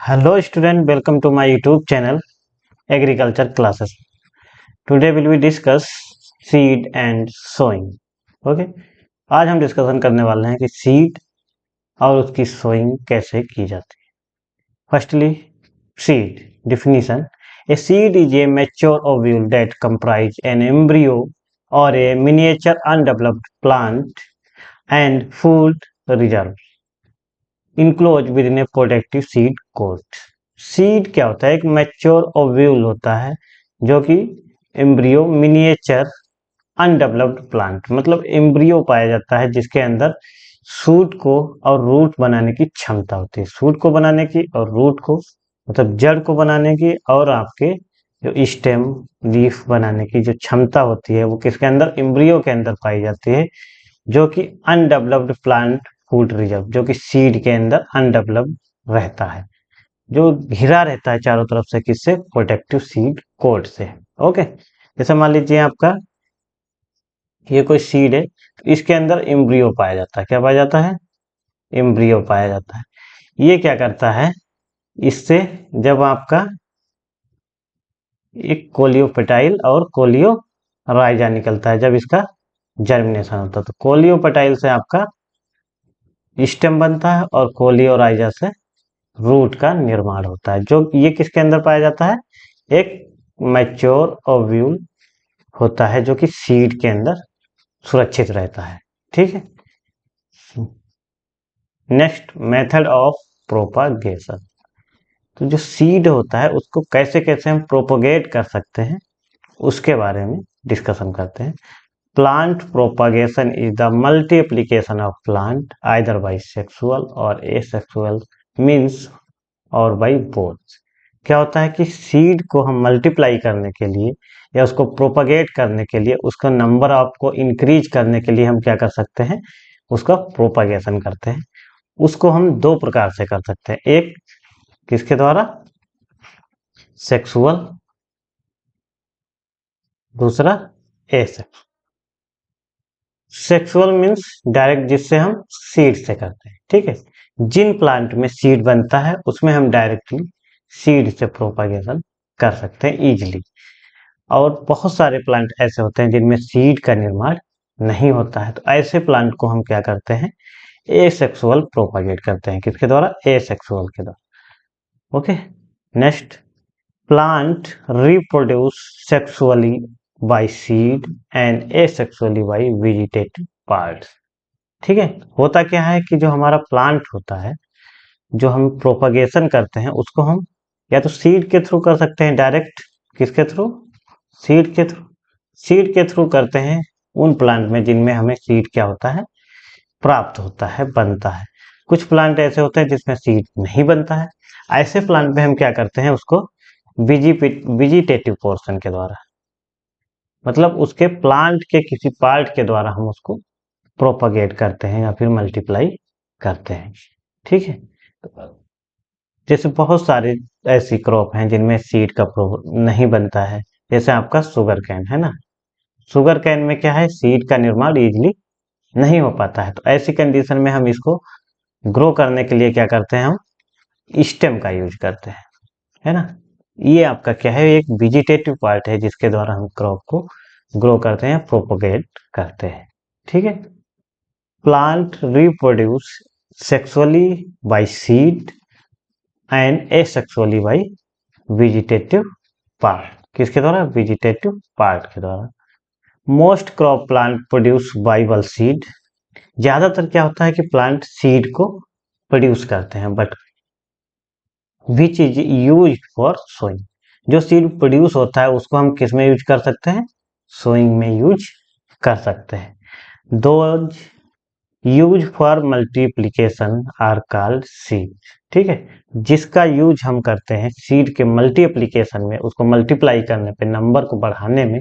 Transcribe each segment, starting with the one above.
Hello student, welcome to my YouTube channel Agriculture Classes. Today will we discuss seed and sowing. Okay, आज हम discussion करने वाले हैं कि सीड और उसकी सोइंग कैसे की जाती है. Firstly, seed definition. A seed is a mature ovule that comprise an embryo or a miniature undeveloped plant and food reserve enclose within a protective seed coat. Seed क्या होता है? एक मैच्योर ओव्यूल होता है जो कि embryo miniature undeveloped plant, मतलब embryo पाया जाता है जिसके अंदर सूट को और रूट बनाने की क्षमता होती है. सूट को बनाने की और रूट को, मतलब जड़ को बनाने की, और आपके जो स्टेम लीफ बनाने की जो क्षमता होती है वो किसके अंदर? एम्ब्रियो के अंदर पाई जाती है, जो कि अनडेवलप्ड प्लांट फूड रिजर्व, जो कि सीड के अंदर अनडेवलप्ड रहता है, जो घिरा रहता है चारों तरफ से. किससे? प्रोटेक्टिव सीड कोट से. ओके, जैसे मान लीजिए आपका ये कोई सीड है, तो इसके अंदर एम्ब्रियो पाया जाता है. क्या पाया जाता है? एम्ब्रियो पाया जाता है. ये क्या करता है? इससे जब आपका एक कोलियोपेटाइल और कोलियोराइजा निकलता है, जब इसका जर्मिनेशन होता है, तो कोलियोपेटाइल से आपका स्टेम बनता है और कोलियोराइजा से रूट का निर्माण होता है. जो ये किसके अंदर पाया जाता है? एक मैच्योर ओव्यूल होता है जो कि सीड के अंदर सुरक्षित रहता है. ठीक है. Next, method of propagation. तो जो सीड होता है उसको कैसे कैसे हम प्रोपोगेट कर सकते हैं उसके बारे में डिस्कशन करते हैं. Plant propagation is the multiplication of plant either by sexual और एसेक्सुअल मीन्स और बाई बोथ. क्या होता है कि सीड को हम मल्टीप्लाई करने के लिए या उसको प्रोपगेट करने के लिए, उसका नंबर ऑफ को इंक्रीज करने के लिए हम क्या कर सकते हैं? उसका प्रोपगेशन करते हैं. उसको हम दो प्रकार से कर सकते हैं. एक किसके द्वारा? सेक्सुअल, दूसरा एसेक्सुअल. सेक्सुअल मीन्स डायरेक्ट, जिससे हम सीड से करते हैं. ठीक है. जिन प्लांट में सीड बनता है उसमें हम डायरेक्टली सीड से प्रोपागेशन कर सकते हैं इजीली. और बहुत सारे प्लांट ऐसे होते हैं जिनमें सीड का निर्माण नहीं होता है, तो ऐसे प्लांट को हम क्या करते हैं? एसेक्सुअल प्रोपागेट करते हैं. किसके द्वारा? एसेक्सुअल के द्वारा. Okay. Next, plant reproduce sexually by seed and asexually by vegetative parts. ठीक है. होता क्या है कि जो हमारा प्लांट होता है, जो हम प्रोपागेशन करते हैं, उसको हम या तो सीड के थ्रू कर सकते हैं डायरेक्ट. किसके थ्रू? सीड के थ्रू. सीड के थ्रू करते हैं उन प्लांट में जिनमें हमें सीड क्या होता है? प्राप्त होता है, बनता है. कुछ प्लांट ऐसे होते हैं जिसमें सीड नहीं बनता है. ऐसे प्लांट में हम क्या करते हैं? उसको विजिटेटिव पोर्शन के द्वारा, मतलब उसके प्लांट के किसी पार्ट के द्वारा हम उसको प्रोपगेट करते हैं या फिर मल्टीप्लाई करते हैं. ठीक है. जैसे बहुत सारे ऐसी क्रॉप हैं जिनमें सीड का नहीं बनता है. जैसे आपका शुगर कैन है ना. शुगर कैन में क्या है? सीड का निर्माण इजीली नहीं हो पाता है. तो ऐसी कंडीशन में हम इसको ग्रो करने के लिए क्या करते हैं? हम स्टेम का यूज करते हैं, है ना. ये आपका क्या है? एक वेजिटेटिव पार्ट है जिसके द्वारा हम क्रॉप को ग्रो करते हैं, प्रोपोगेट करते हैं. ठीक है. Plant reproduce sexually by seed and asexually by vegetative part. किसके द्वारा? वेजिटेटिव पार्ट के द्वारा. Most crop plant produce viable seed. ज्यादातर क्या होता है कि प्लांट सीड को प्रोड्यूस करते हैं, but which is use for sowing. जो सीड प्रोड्यूस होता है उसको हम किस में यूज कर सकते हैं? सोइंग में यूज कर सकते हैं. Those use for multiplication are called seed. ठीक है. जिसका यूज हम करते हैं सीड के मल्टीप्लीकेशन में, उसको मल्टीप्लाई करने पे, नंबर को बढ़ाने में,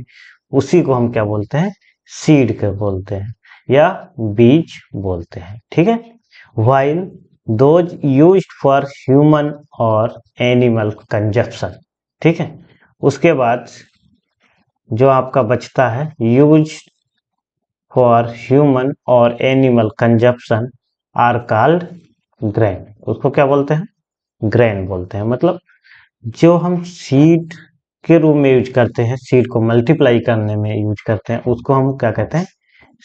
उसी को हम क्या बोलते हैं? सीड के बोलते हैं या बीज बोलते हैं. ठीक है. While those use for human और एनिमल कंजप्शन. ठीक है. उसके बाद जो आपका बचता है यूज फॉर ह्यूमन और animal consumption are called grain. उसको क्या बोलते हैं? ग्रेन बोलते हैं। मतलब जो हम सीड के रूप में यूज करते हैं, सीड को मल्टीप्लाई करने में यूज करते हैं, उसको हम क्या कहते हैं,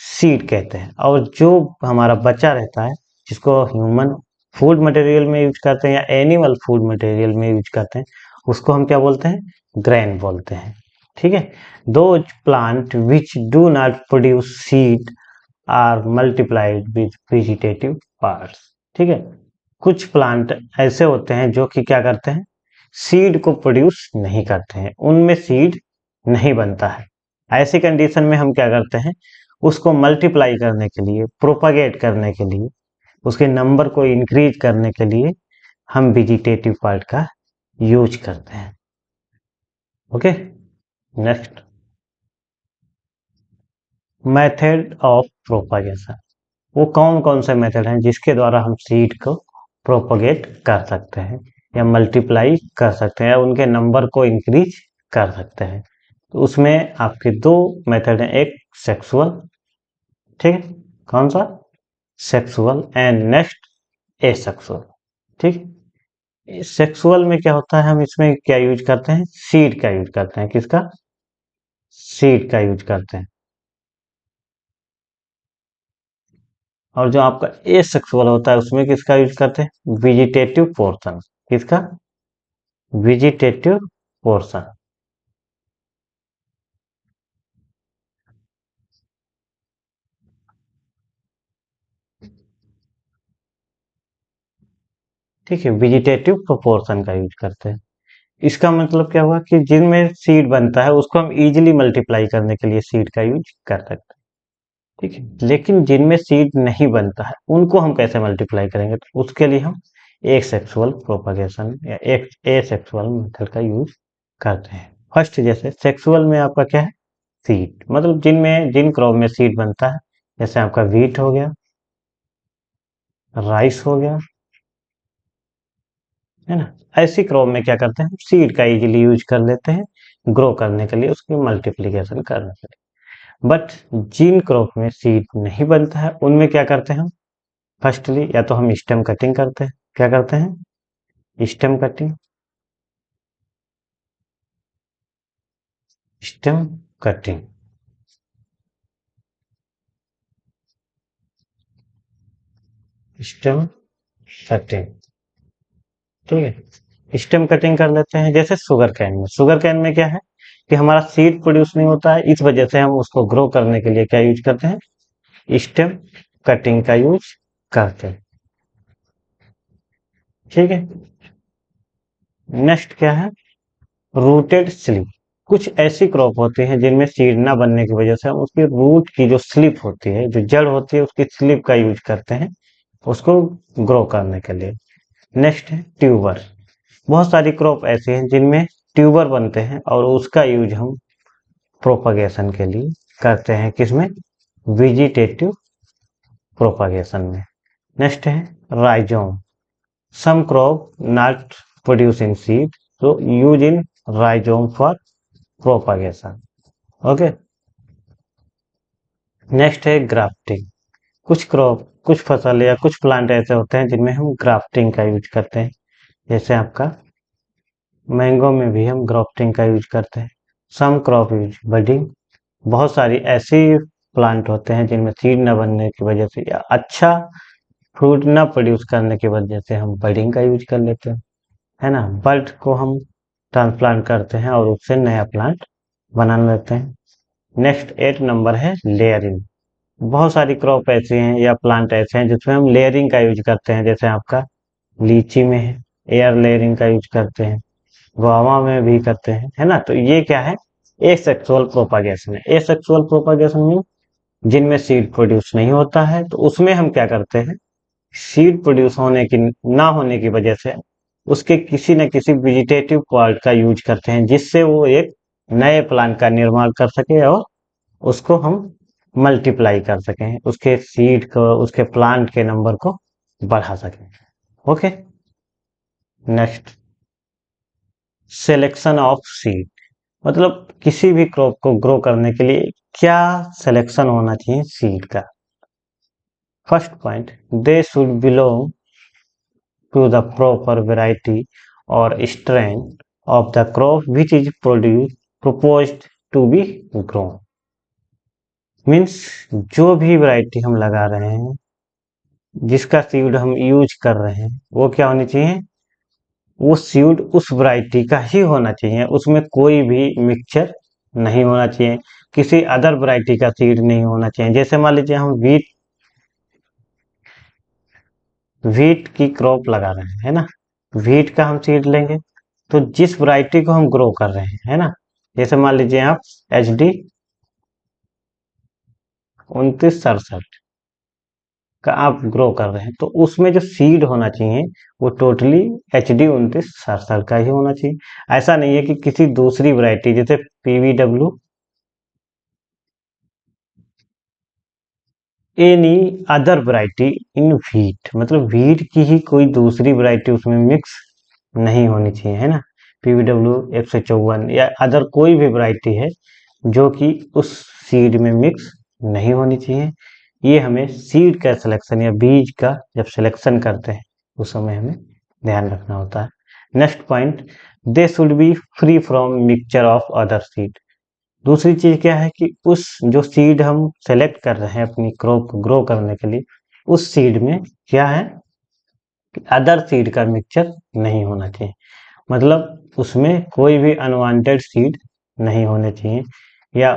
सीड कहते हैं। और जो हमारा बचा रहता है, जिसको ह्यूमन फूड मटेरियल में यूज करते हैं या एनिमल फूड मटेरियल में यूज करते हैं, उसको हम क्या बोलते हैं, ग्रेन बोलते हैं। ठीक है। Those plant which do not produce seed are multiplied with vegetative parts. ठीक है। कुछ प्लांट ऐसे होते हैं जो कि क्या करते हैं, सीड को प्रोड्यूस नहीं करते हैं, उनमें सीड नहीं बनता है। ऐसी कंडीशन में हम क्या करते हैं, उसको मल्टीप्लाई करने के लिए, प्रोपागेट करने के लिए, उसके नंबर को इंक्रीज करने के लिए हम वेजिटेटिव पार्ट का यूज करते हैं। Okay. Next, method of propagation. वो कौन कौन से मेथड हैं जिसके द्वारा हम सीड को प्रोपगेट कर सकते हैं या मल्टीप्लाई कर सकते हैं या उनके नंबर को इंक्रीज कर सकते हैं। तो उसमें आपके दो मेथड हैं, एक सेक्सुअल, ठीक है, कौन सा, सेक्सुअल, एंड नेक्स्ट एसेक्सुअल। ठीक। सेक्सुअल में क्या होता है, हम इसमें क्या यूज करते हैं, सीड का यूज करते हैं। किसका, सीड का यूज करते हैं। और जो आपका एसेक्सुअल होता है उसमें किसका यूज करते हैं, वेजिटेटिव पोर्शन। किसका, वेजिटेटिव पोर्शन। ठीक है, वेजिटेटिव प्रोपोर्शन का यूज करते हैं। इसका मतलब क्या हुआ कि जिनमें सीड बनता है उसको हम इजीली मल्टीप्लाई करने के लिए सीड का यूज कर सकते हैं। ठीक है। लेकिन जिनमें सीड नहीं बनता है उनको हम कैसे मल्टीप्लाई करेंगे, तो उसके लिए हम एक सेक्सुअल प्रोपगेशन या एक एसेक्सुअल मेथड का यूज करते हैं। फर्स्ट, जैसे सेक्सुअल में आपका क्या है, सीड, मतलब जिन क्रॉप में सीड बनता है, जैसे आपका वीट हो गया, राइस हो गया, है ना। ऐसी क्रॉप में क्या करते हैं, सीड का इजीली यूज कर लेते हैं ग्रो करने के लिए, उसकी मल्टीप्लिकेशन करने के लिए। बट जिन क्रॉप में सीड नहीं बनता है उनमें क्या करते हैं हम, फर्स्टली या तो हम स्टेम कटिंग करते हैं। क्या करते हैं, stem cutting, stem cutting, stem cutting. ठीक है, स्टेम कटिंग कर लेते हैं। जैसे शुगर कैन में, शुगर कैन में क्या है कि हमारा सीड प्रोड्यूस नहीं होता है, इस वजह से हम उसको ग्रो करने के लिए क्या यूज करते हैं, स्टेम कटिंग का यूज करते हैं। ठीक है। नेक्स्ट क्या है, रूटेड स्लिप। कुछ ऐसी क्रॉप होती है जिनमें सीड ना बनने की वजह से हम उसकी रूट की जो स्लिप होती है, जो जड़ होती है, उसकी स्लिप का यूज करते हैं उसको ग्रो करने के लिए। नेक्स्ट है ट्यूबर। बहुत सारी क्रॉप ऐसी हैं जिनमें ट्यूबर बनते हैं और उसका यूज हम प्रोपगेशन के लिए करते हैं। किसमें, वेजिटेटिव प्रोपगेशन में। नेक्स्ट है rhizome. Some crop not producing seed, so use in rhizome for propagation. Okay. Next है ग्राफ्टिंग। कुछ क्रॉप, कुछ फसल या कुछ प्लांट ऐसे होते हैं जिनमें हम ग्राफ्टिंग का यूज करते हैं। जैसे आपका मैंगो में भी हम ग्राफ्टिंग का यूज करते हैं। सम क्रॉप यूज बडिंग। बहुत सारी ऐसी प्लांट होते हैं जिनमें सीड न बनने की वजह से या अच्छा फ्रूट न प्रोड्यूस करने की वजह से हम बडिंग का यूज कर लेते हैं, है ना। बल्ब को हम ट्रांसप्लांट करते हैं और उससे नया प्लांट बना लेते हैं। नेक्स्ट 8 नंबर है लेयरिंग। बहुत सारी क्रॉप ऐसी हैं या प्लांट ऐसे हैं जिसमें हम लेयरिंग का यूज करते हैं। जैसे आपका लीची में है, एयर लेयरिंग का यूज करते हैं, गुआवा में भी करते हैं, है ना। तो ये क्या है, एसेक्सुअल प्रोपागेशन है। एसेक्सुअल प्रोपागेशन में जिनमें सीड प्रोड्यूस नहीं होता है, तो उसमें हम क्या करते हैं, सीड प्रोड्यूस होने की ना होने की वजह से उसके किसी न किसी वेजिटेटिव पार्ट का यूज करते हैं जिससे वो एक नए प्लांट का निर्माण कर सके और उसको हम मल्टीप्लाई कर सकें, उसके सीड को, उसके प्लांट के नंबर को बढ़ा सकें। Okay. Next, selection of seed. मतलब किसी भी क्रॉप को ग्रो करने के लिए क्या सिलेक्शन होना चाहिए सीड का। First point, they should belong to the proper variety और strain of the crop which is produce proposed to be grown. Means जो भी वैरायटी हम लगा रहे हैं, जिसका सीड हम यूज कर रहे हैं, वो क्या होनी चाहिए, वो सीड उस वैरायटी का ही होना चाहिए, उसमें कोई भी मिक्सचर नहीं होना चाहिए, किसी अदर वैरायटी का सीड नहीं होना चाहिए। जैसे मान लीजिए हम वीट की क्रॉप लगा रहे हैं, है ना, वीट का हम सीड लेंगे, तो जिस वैरायटी को हम ग्रो कर रहे हैं, है ना, जैसे मान लीजिए आप HD 2967 का आप ग्रो कर रहे हैं, तो उसमें जो सीड होना चाहिए वो टोटली HD 2967 का ही होना चाहिए। ऐसा नहीं है कि किसी दूसरी वैरायटी जैसे PVW any other variety in wheat, मतलब व्हीट की ही कोई दूसरी वैरायटी उसमें मिक्स नहीं होनी चाहिए, है ना। PVW 154 या अदर कोई भी वैरायटी है जो कि उस सीड में मिक्स नहीं होनी चाहिए। ये हमें सीड का सिलेक्शन या बीज का जब सिलेक्शन करते हैं उस समय हमें ध्यान रखना होता है। Next point, they should be free from mixture of other seed. दूसरी चीज क्या है कि उस जो सीड हम सेलेक्ट कर रहे हैं अपनी क्रॉप को ग्रो करने के लिए, उस सीड में क्या है कि अदर सीड का मिक्सचर नहीं होना चाहिए, मतलब उसमें कोई भी अनवांटेड सीड नहीं होने चाहिए। या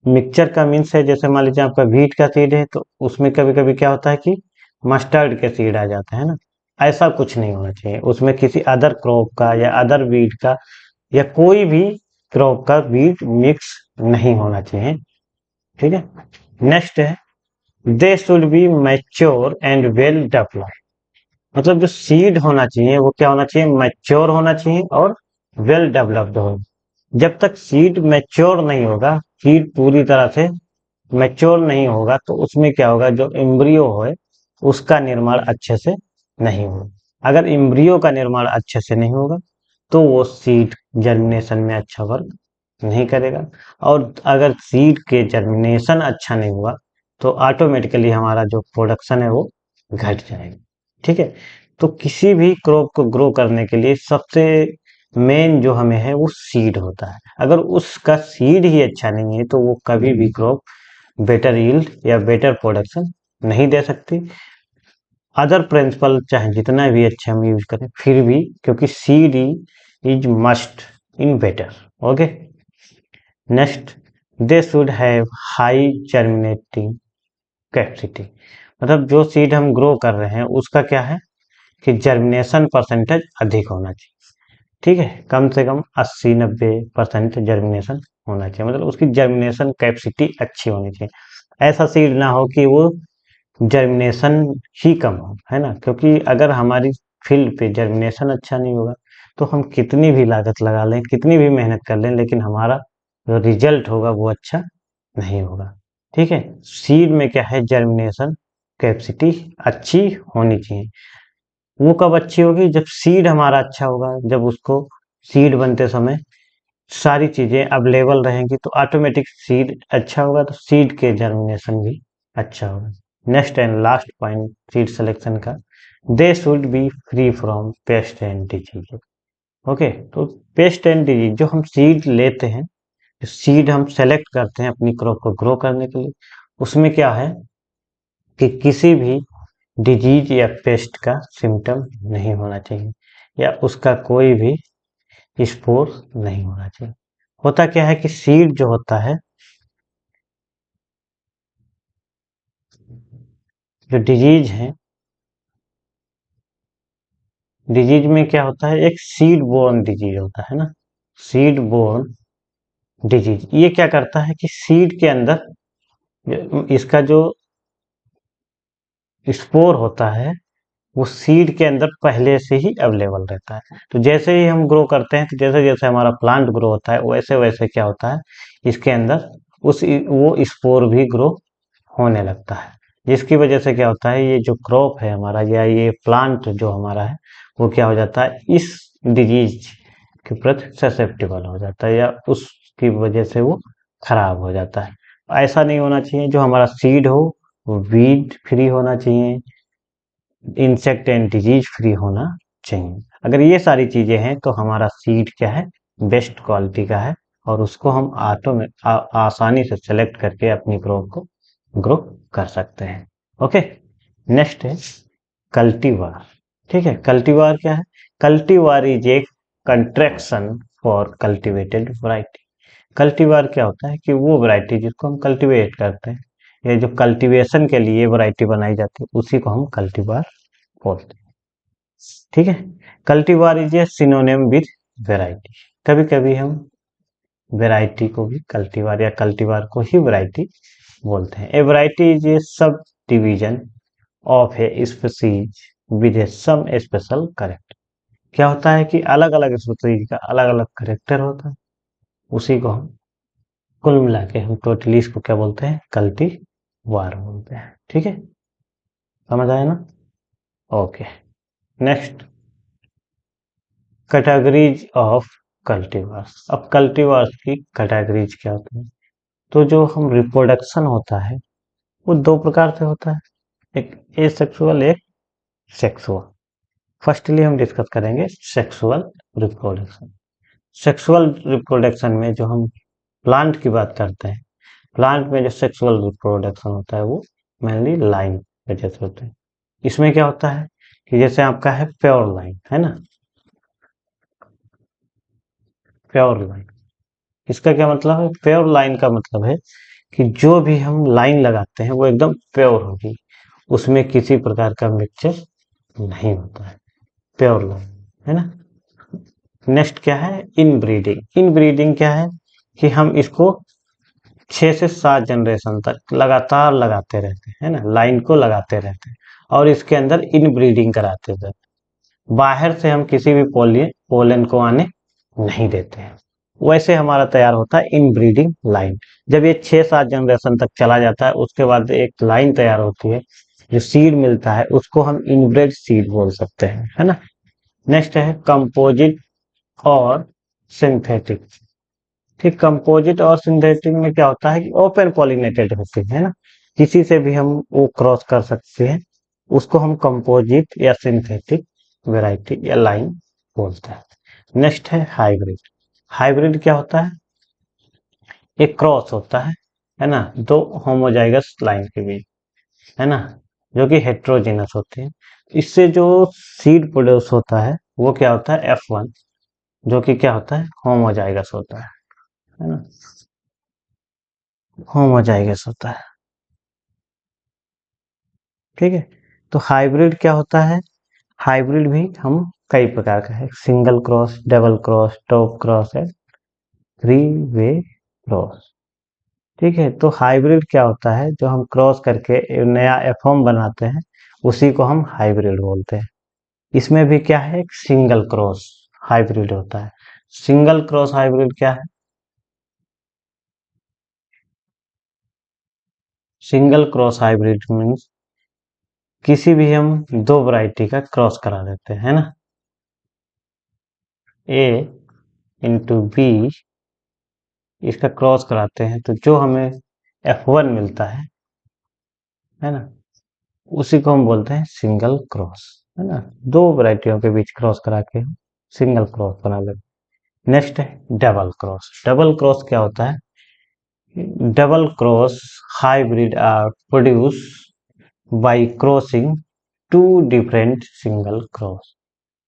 मिक्सचर का मीन्स है, जैसे मान लीजिए आपका व्हीट का सीड है तो उसमें कभी कभी क्या होता है कि मस्टर्ड के सीड आ जाते हैं ना, ऐसा कुछ नहीं होना चाहिए। उसमें किसी अदर क्रॉप का या अदर वीट का या कोई भी क्रॉप का बीज मिक्स नहीं होना चाहिए, ठीक है। नेक्स्ट है, दे should be mature and well developed. मतलब जो सीड होना चाहिए वो क्या होना चाहिए, मैच्योर होना चाहिए और वेल डेवलप्ड हो। जब तक सीड मैच्योर नहीं होगा, सीड पूरी तरह से मैच्योर नहीं होगा, तो उसमें क्या होगा, जो एम्ब्रियो है उसका निर्माण अच्छे से नहीं होगा। अगर एम्ब्रियो का निर्माण अच्छे से नहीं होगा तो वो सीड जर्मिनेशन में अच्छा वर्क नहीं करेगा, और अगर सीड के जर्मिनेशन अच्छा नहीं हुआ तो ऑटोमेटिकली हमारा जो प्रोडक्शन है वो घट जाएगा, ठीक है। तो किसी भी क्रॉप को ग्रो करने के लिए सबसे मेन जो हमें है वो सीड होता है। अगर उसका सीड ही अच्छा नहीं है तो वो कभी भी क्रॉप बेटर यील्ड या बेटर प्रोडक्शन नहीं दे सकती। अदर प्रिंसिपल चाहे जितना भी अच्छे हम यूज करें फिर भी, क्योंकि seed is must in better. Okay, next, they should have high germinating capacity. मतलब जो सीड हम ग्रो कर रहे हैं उसका क्या है कि जर्मिनेशन परसेंटेज अधिक होना चाहिए, ठीक है, कम से कम 80-90% जर्मिनेशन होना चाहिए, मतलब उसकी जर्मिनेशन कैपेसिटी अच्छी होनी चाहिए। ऐसा सीड ना हो कि वो जर्मिनेशन ही कम हो, है ना, क्योंकि अगर हमारी फील्ड पे जर्मिनेशन अच्छा नहीं होगा तो हम कितनी भी लागत लगा लें, कितनी भी मेहनत कर लें, लेकिन हमारा जो रिजल्ट होगा वो अच्छा नहीं होगा, ठीक है। सीड में क्या है, जर्मिनेशन कैपेसिटी अच्छी होनी चाहिए। वो कब अच्छी होगी, जब सीड हमारा अच्छा होगा, जब उसको सीड बनते समय सारी चीजें अवेलेबल रहेंगी तो ऑटोमेटिक सीड अच्छा होगा, तो सीड के जर्मिनेशन भी अच्छा होगा। Next and last point seed selection का, they should be free from pest and disease. Okay, तो पेस्ट एंड डिजीज जो हम सीड लेते हैं, जो सीड हम सेलेक्ट करते हैं अपनी क्रॉप को ग्रो करने के लिए, उसमें क्या है कि किसी भी डिजीज या पेस्ट का सिम्टम नहीं होना चाहिए या उसका कोई भी स्पोर नहीं होना चाहिए। होता क्या है कि सीड जो होता है, जो डिजीज है, डिजीज में क्या होता है, एक सीड बोर्न डिजीज होता है ना, सीड बोर्न डिजीज। ये क्या करता है कि सीड के अंदर इसका जो स्पोर होता है वो सीड के अंदर पहले से ही अवेलेबल रहता है। तो जैसे ही हम ग्रो करते हैं, तो जैसे जैसे हमारा प्लांट ग्रो होता है वैसे वैसे क्या होता है, इसके अंदर उस वो स्पोर भी ग्रो होने लगता है, जिसकी वजह से क्या होता है, ये जो क्रॉप है हमारा या ये प्लांट जो हमारा है वो क्या हो जाता है, इस डिजीज के प्रति ससेप्टेबल हो जाता है या उसकी वजह से वो खराब हो जाता है। ऐसा नहीं होना चाहिए, जो हमारा सीड हो वो वीड फ्री होना चाहिए, इंसेक्ट एंड डिजीज फ्री होना चाहिए। अगर ये सारी चीजें हैं तो हमारा सीड क्या है, बेस्ट क्वालिटी का है, और उसको हम आसानी से सेलेक्ट करके अपनी क्रॉप को ग्रो कर सकते हैं। ओके, नेक्स्ट है कल्टीवार। ठीक है, कल्टीवार क्या है? Cultivar is a contraction for cultivated variety. Cultivar क्या होता है कि वो वैरायटी जिसको हम कल्टीवेट करते हैं, ये जो कल्टीवेशन के लिए वैरायटी बनाई जाती है उसी को हम कल्टीवार बोलते हैं। ठीक है, cultivar is a synonym with variety. कभी कभी हम वैरायटी को भी कल्टीवार या कल्टीवार को ही वैरायटी बोलते हैं। ए variety is a subdivision of a species with a some special character. क्या होता है कि अलग अलग स्पीसीज का अलग अलग करेक्टर होता है, उसी को हम कुल मिला के हम टोटली इसको क्या बोलते हैं, कल्टीवार बोलते हैं। ठीक है, समझ आया ना? Okay, next categories of cultivars. अब कल्टीवर्स की कैटेगरीज क्या होती है? तो जो हम रिप्रोडक्शन होता है वो दो प्रकार से होता है, एक एसेक्सुअल, एक सेक्सुअल। फर्स्टली हम डिस्कस करेंगे सेक्सुअल रिप्रोडक्शन। सेक्सुअल रिप्रोडक्शन में जो हम प्लांट की बात करते हैं, प्लांट में जो सेक्सुअल रिप्रोडक्शन होता है वो मेनली लाइन वजह से होता है। इसमें क्या होता है कि जैसे आपका है प्योर लाइन, है ना, प्योर लाइन, इसका क्या मतलब है? प्योर लाइन का मतलब है कि जो भी हम लाइन लगाते हैं वो एकदम प्योर होगी, उसमें किसी प्रकार का मिक्सचर नहीं होता है, प्योर लाइन, है ना। नेक्स्ट क्या है? इनब्रीडिंग। इनब्रीडिंग क्या है कि हम इसको 6 से 7 जनरेशन तक लगातार लगाते रहते हैं, है ना, लाइन को लगाते रहते हैं और इसके अंदर इनब्रीडिंग कराते रहते हैं। बाहर से हम किसी भी पोलन को आने नहीं देते हैं, वैसे हमारा तैयार होता है इनब्रीडिंग लाइन। जब ये 6-7 जनरेशन तक चला जाता है उसके बाद एक लाइन तैयार होती है, जो सीड मिलता है उसको हम इनब्रेड सीड बोल सकते हैं, है ना। नेक्स्ट है कंपोजिट और सिंथेटिक। ठीक, कंपोजिट और सिंथेटिक में क्या होता है कि ओपन पॉलिनेटेड होते हैं, है ना, किसी से भी हम वो क्रॉस कर सकते हैं, उसको हम कंपोजिट या सिंथेटिक वैरायटी या लाइन बोलते हैं। नेक्स्ट है हाइब्रिड। हाइब्रिड क्या होता है? एक क्रॉस होता है ना, दो होमोजाइगस लाइन के बीच, है ना, जो कि हेट्रोजेनस होते हैं। इससे जो सीड प्रोड्यूस होता है वो क्या होता है? F1, जो कि क्या होता है? होमोजाइगस होता है ना, होमोजाइगस होता है। ठीक है, तो हाइब्रिड क्या होता है? हाइब्रिड भी हम कई प्रकार का है, single cross, double cross, top cross है, थ्री वे क्रॉस। ठीक है, तो हाइब्रिड क्या होता है? जो हम क्रॉस करके एक नया एफॉर्म बनाते हैं उसी को हम हाइब्रिड बोलते हैं। इसमें भी क्या है? एक सिंगल क्रॉस हाइब्रिड होता है। सिंगल क्रॉस हाइब्रिड क्या है? सिंगल क्रॉस हाइब्रिड मीन्स किसी भी हम दो वैरायटी का क्रॉस करा देते हैं, है ना, ए इंटू बी, इसका क्रॉस कराते हैं तो जो हमें F1 मिलता है ना, उसी को हम बोलते हैं सिंगल क्रॉस, है ना। दो वैरायटियों के बीच क्रॉस करा के हम सिंगल क्रॉस बना लेते। नेक्स्ट है डबल क्रॉस। डबल क्रॉस क्या होता है? Double cross hybrid are produce by crossing two different single cross.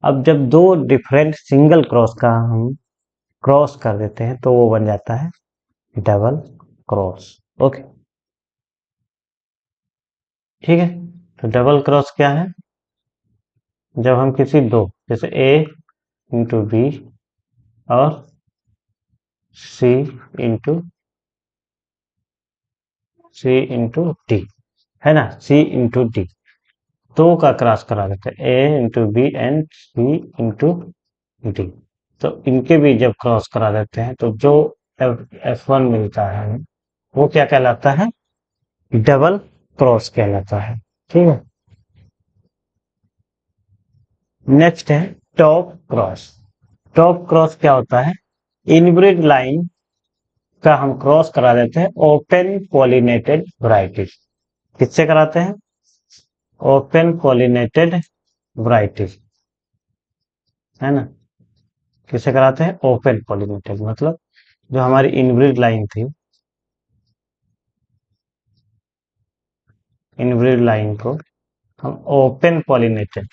अब जब दो डिफरेंट सिंगल क्रॉस का हम क्रॉस कर देते हैं तो वो बन जाता है डबल क्रॉस। ओके, ठीक है, तो डबल क्रॉस क्या है? जब हम किसी दो, जैसे ए इंटू बी और सी इंटू डी, है ना, सी इंटू डी, दो का क्रॉस करा देते हैं, A into B and C into D. तो इनके भी जब क्रॉस करा देते हैं तो जो F1 मिलता है वो क्या कहलाता है? डबल क्रॉस कहलाता है। ठीक है, नेक्स्ट है टॉप क्रॉस। टॉप क्रॉस क्या होता है? इनब्रिड लाइन का हम क्रॉस करा देते हैं ओपन पॉलिनेटेड वैरायटी। किससे कराते हैं? ओपन पॉलिनेटेड वैरायटी, है ना। किसे कराते हैं? ओपन पॉलिनेटेड, मतलब जो हमारी इनब्रीड लाइन थी, इनब्रीड लाइन को हम ओपन पॉलिनेटेड,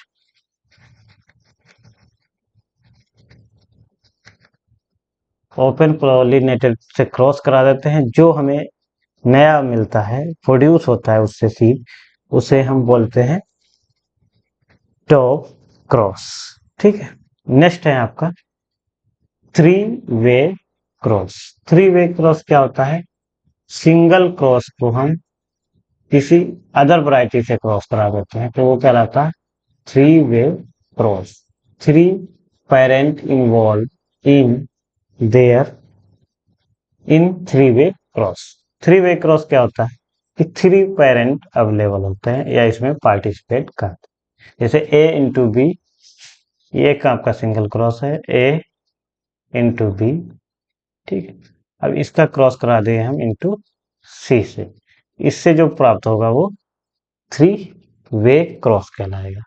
ओपन पॉलिनेटेड से क्रॉस करा देते हैं। जो हमें नया मिलता है, प्रोड्यूस होता है उससे सीड, उसे हम बोलते हैं टॉप क्रॉस। ठीक है। नेक्स्ट है आपका three way cross. Three way cross क्या होता है? सिंगल क्रॉस को हम किसी अदर वैरायटी से क्रॉस करा देते हैं, तो वो कहलाता है three way cross. Three parent involve in there in three way cross. Three way cross क्या होता है कि थ्री पेरेंट अवेलेबल होते हैं या इसमें पार्टिसिपेट करते हैं। जैसे ए इंटू बी, ये एक आपका सिंगल क्रॉस है, ए इंटू बी। ठीक है। अब इसका क्रॉस करा दें हम इंटू सी से, इससे जो प्राप्त होगा वो थ्री वे क्रॉस कहलाएगा।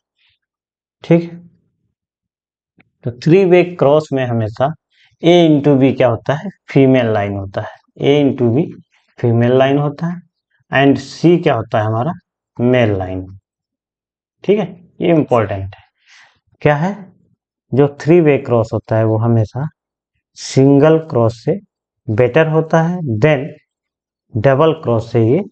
ठीक है। तो थ्री वे क्रॉस में हमेशा ए इंटू बी क्या होता है? फीमेल लाइन होता है। ए इंटू बी फीमेल लाइन होता है एंड सी क्या होता है? हमारा मेल लाइन। ठीक है। ये इंपॉर्टेंट है। क्या है? जो थ्री वे क्रॉस होता है वो हमेशा सिंगल क्रॉस से बेटर होता है, देन डबल क्रॉस से ये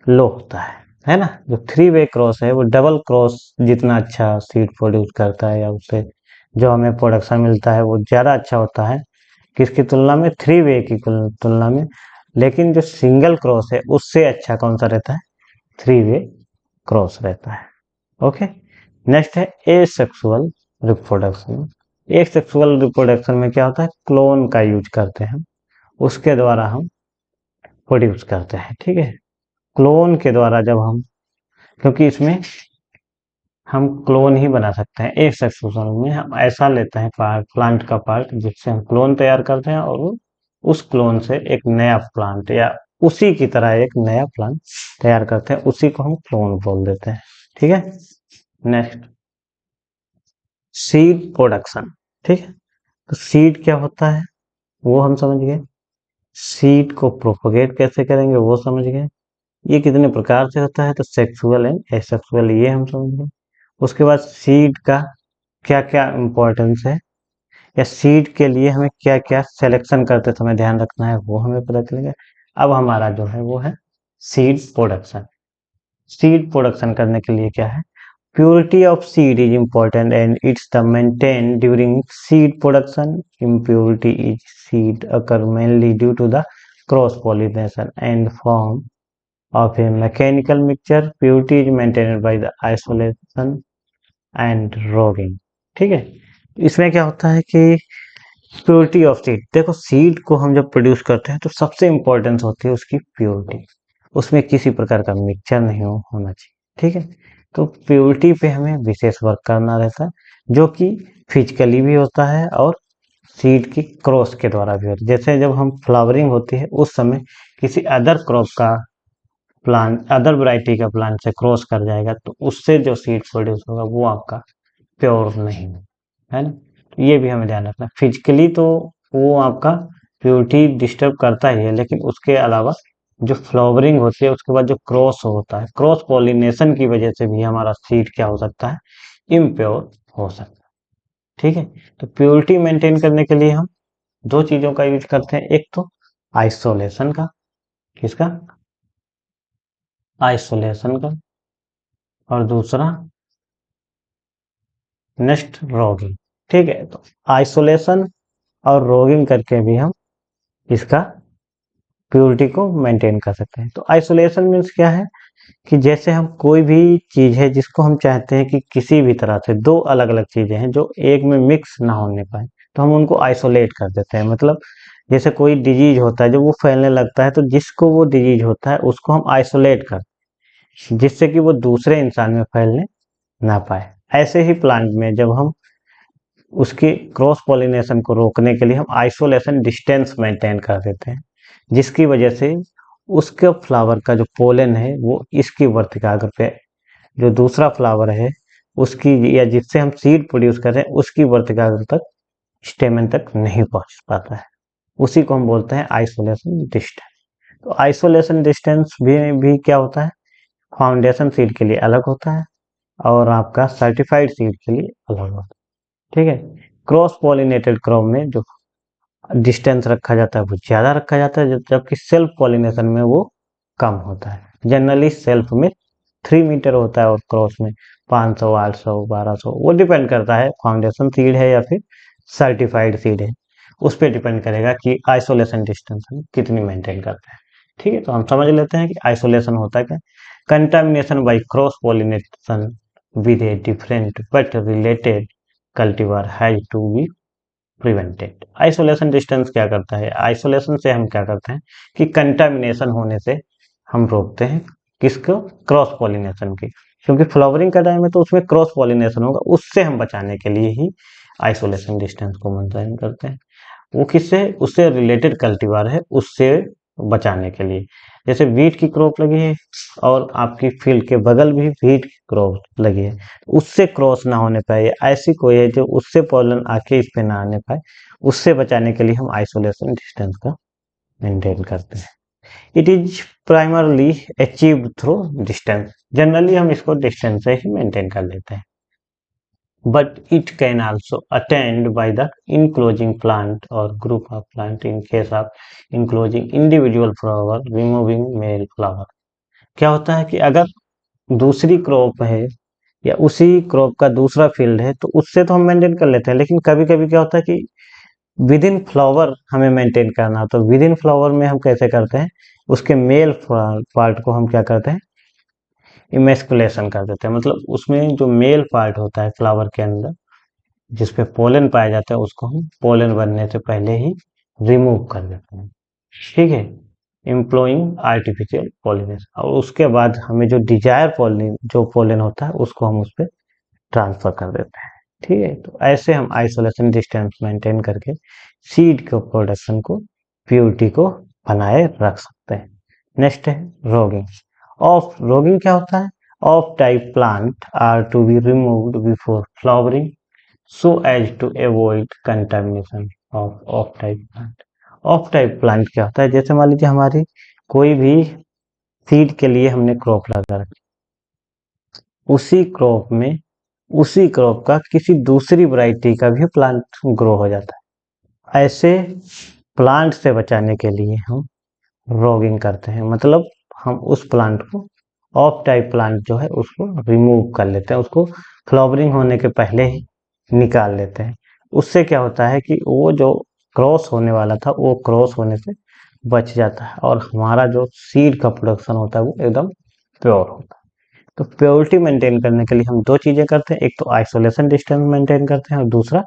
लो होता है ना। जो थ्री वे क्रॉस है वो डबल क्रॉस जितना अच्छा सीड प्रोड्यूस करता है, या उससे जो हमें प्रोडक्शन मिलता है वो ज़्यादा अच्छा होता है किसकी तुलना में? थ्री वे की तुलना में। लेकिन जो सिंगल क्रॉस है उससे अच्छा कौन सा रहता है? थ्री वे क्रॉस रहता है। ओके। नेक्स्ट है एसेक्सुअल रिप्रोडक्शन। एसेक्सुअल रिप्रोडक्शन में क्या होता है? क्लोन का यूज करते हैं, उसके द्वारा हम प्रोड्यूस करते हैं। ठीक है। क्लोन के द्वारा जब हम, क्योंकि इसमें हम क्लोन ही बना सकते हैं, एक सेक्सुअल में हम ऐसा लेते हैं पार्ट, प्लांट का पार्ट, जिससे हम क्लोन तैयार करते हैं और उस क्लोन से एक नया प्लांट या उसी की तरह एक नया प्लांट तैयार करते हैं, उसी को हम क्लोन बोल देते हैं। ठीक है। Next seed production. ठीक है। तो सीड क्या होता है वो हम समझ गए, सीड को प्रोपोगेट कैसे करेंगे वो समझ गए, ये कितने प्रकार से होता है तो सेक्सुअल एंड एसेक्सुअल ये हम समझ गए। उसके बाद सीड का क्या क्या इम्पोर्टेंस है, या सीड के लिए हमें क्या क्या सिलेक्शन करते समय ध्यान रखना है वो हमें पता चलेगा। अब हमारा जो है वो है सीड प्रोडक्शन। सीड प्रोडक्शन करने के लिए क्या है? Purity of seed is important and it's the maintained during seed production. Impurity in seed occur mainly due to the cross pollination and form of a mechanical mixture. Purity is maintained by the isolation and rowing. ठीक है। इसमें क्या होता है कि purity of seed, देखो seed को हम जब प्रोड्यूस करते हैं तो सबसे इंपॉर्टेंस होती है उसकी प्योरिटी, उसमें किसी प्रकार का मिक्सचर नहीं होना चाहिए। ठीक है। तो प्योरिटी पे हमें विशेष वर्क करना रहता है, जो कि फिजिकली भी होता है और सीड की क्रॉस के द्वारा भी होता है। जैसे जब हम फ्लावरिंग होती है उस समय किसी अदर क्रॉप का प्लांट, अदर वैरायटी का प्लांट से क्रॉस कर जाएगा तो उससे जो सीड प्रोड्यूस होगा वो आपका प्योर नहीं है ना। तो ये भी हमें ध्यान रखना। फिजिकली तो वो आपका प्योरिटी डिस्टर्ब करता ही है, लेकिन उसके अलावा जो फ्लावरिंग होती है उसके बाद जो क्रॉस होता है, क्रॉस पॉलिनेशन की वजह से भी हमारा सीड क्या हो सकता है? इम्प्योर हो सकता है। ठीक है। तो प्योरिटी मेंटेन करने के लिए हम दो चीजों का यूज करते हैं, एक तो आइसोलेशन का, किसका? आइसोलेशन का, और दूसरा नेक्स्ट रॉगिंग। ठीक है। तो आइसोलेशन और रॉगिंग करके भी हम इसका प्योरिटी को मेंटेन कर सकते हैं। तो आइसोलेशन मीन्स क्या है कि जैसे हम कोई भी चीज है जिसको हम चाहते हैं कि किसी भी तरह से, दो अलग अलग चीजें हैं जो एक में मिक्स ना होने पाए, तो हम उनको आइसोलेट कर देते हैं। मतलब जैसे कोई डिजीज होता है जब वो फैलने लगता है तो जिसको वो डिजीज होता है उसको हम आइसोलेट कर, जिससे कि वो दूसरे इंसान में फैलने ना पाए। ऐसे ही प्लांट में जब हम उसकी क्रॉस पॉलिनेशन को रोकने के लिए हम आइसोलेशन डिस्टेंस मेंटेन कर देते हैं, जिसकी वजह से उसके फ्लावर का जो पोलन है वो इसकी वर्तिकाग्र पे जो दूसरा फ्लावर है उसकी, या जिससे हम सीड प्रोड्यूस कर रहे हैं, उसकी वर्तिकाग्र तक, स्टेमन तक नहीं पहुंच पाता है। उसी को हम बोलते हैं आइसोलेशन डिस्टेंस। तो आइसोलेशन डिस्टेंस भी क्या होता है, फाउंडेशन सीड के लिए अलग होता है और आपका सर्टिफाइड सीड के लिए अलग होता है। ठीक है। क्रॉस पॉलिनेटेड क्रॉप में जो डिस्टेंस रखा जाता है वो ज्यादा रखा जाता है, जबकि सेल्फ पॉलिनेशन में वो कम होता है। जनरली सेल्फ में 3 मीटर होता है और क्रॉस में 500, 800, 1200, वो डिपेंड करता है फाउंडेशन सीड है या फिर सर्टिफाइड सीड है, उस पर डिपेंड करेगा कि आइसोलेशन डिस्टेंस हम कितनी मेंटेन करते हैं। ठीक है, तो हम समझ लेते हैं कि आइसोलेशन होता क्या। Contamination by cross pollination with a different but related cultivar has to be prevented. Isolation distance क्या करता है, आइसोलेशन से हम क्या करते हैं कि कंटामिनेशन होने से हम रोकते हैं, किसको, क्रॉस पॉलिनेशन की, क्योंकि फ्लावरिंग का टाइम है तो उसमें क्रॉस पॉलिनेशन होगा, उससे हम बचाने के लिए ही आइसोलेशन डिस्टेंस को मेंटेन करते हैं। वो किससे, उससे रिलेटेड कल्टीवार है, उससे बचाने के लिए। जैसे वीट की क्रॉप लगी है और आपकी फील्ड के बगल भी वीट की क्रॉप लगी है, उससे क्रॉस ना होने पाए, ऐसी कोई है जो उससे पॉलन आके इस पे ना आने पाए, उससे बचाने के लिए हम आइसोलेशन डिस्टेंस का मेंटेन करते हैं। It is primarily achieved through distance, generally हम इसको डिस्टेंस से ही मेंटेन कर लेते हैं, but it can also attained by the enclosing plant or group of plant in case of enclosing individual flower removing male flower। क्या होता है कि अगर दूसरी क्रॉप है या उसी क्रॉप का दूसरा फील्ड है तो उससे तो हम मेंटेन कर लेते हैं, लेकिन कभी कभी क्या होता है कि विद इन फ्लावर हमें मेंटेन करना, तो विद इन फ्लावर में हम कैसे करते हैं, उसके मेल पार्ट को हम क्या करते हैं, इमेस्कुलेशन कर देते हैं। मतलब उसमें जो मेल पार्ट होता है फ्लावर के अंदर जिसपे पोलन पाया जाता है, उसको हम पोलन बनने से पहले ही रिमूव कर देते हैं। ठीक है, एम्प्लॉइंग आर्टिफिशियल पोलिनेशन, और उसके बाद हमें जो डिजायर पोलिन जो पोलन होता है उसको हम उस पर ट्रांसफर कर देते हैं। ठीक है, तो ऐसे हम आइसोलेशन डिस्टेंस मेंटेन करके सीड के प्रोडक्शन को, प्योरिटी को बनाए रख सकते हैं। नेक्स्ट है रोगिंग। ऑफ रोगिंग क्या होता है, off type plant are to be removed before flowering so as to avoid contamination of off type plant। Off type plant क्या होता है, जैसे मान लीजिए हमारी कोई भी सीड के लिए हमने क्रॉप लगा रखी, उसी क्रॉप में उसी क्रॉप का किसी दूसरी वैरायटी का भी प्लांट ग्रो हो जाता है। ऐसे प्लांट से बचाने के लिए हम रॉगिंग करते हैं, मतलब हम उस प्लांट को, ऑफ टाइप प्लांट जो है उसको रिमूव कर लेते हैं, उसको फ्लावरिंग होने के पहले ही निकाल लेते हैं। उससे क्या होता है कि वो जो क्रॉस होने वाला था वो क्रॉस होने से बच जाता है और हमारा जो सीड का प्रोडक्शन होता है वो एकदम प्योर होता है। तो प्योरिटी मेंटेन करने के लिए हम दो चीजें करते हैं, एक तो आइसोलेशन डिस्टेंस मेंटेन करते हैं और दूसरा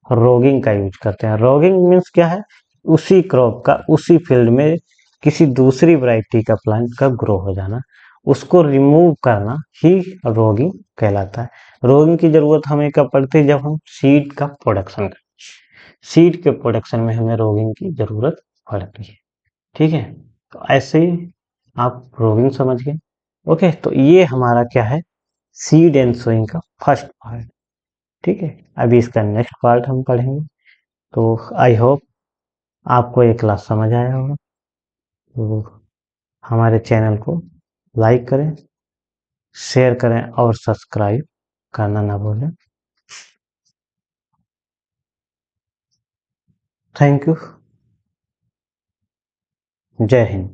रॉगिंग का यूज करते हैं। रॉगिंग मीन्स क्या है, उसी क्रॉप का उसी फील्ड में किसी दूसरी वैरायटी का प्लांट का ग्रो हो जाना, उसको रिमूव करना ही रॉगिंग कहलाता है। रॉगिंग की जरूरत हमें कब पड़ती है, जब हम सीड का प्रोडक्शन करते हैं, सीड के प्रोडक्शन में हमें रॉगिंग की जरूरत पड़ती है। ठीक है, तो ऐसे ही आप रॉगिंग समझ गए। ओके, तो ये हमारा क्या है, सीड एंड सोइंग का फर्स्ट पार्ट। ठीक है, अभी इसका नेक्स्ट पार्ट हम पढ़ेंगे। तो आई होप आपको ये क्लास समझ आया होगा। तो हमारे चैनल को लाइक करें, शेयर करें और सब्सक्राइब करना ना भूलें। Thank you. जय हिंद।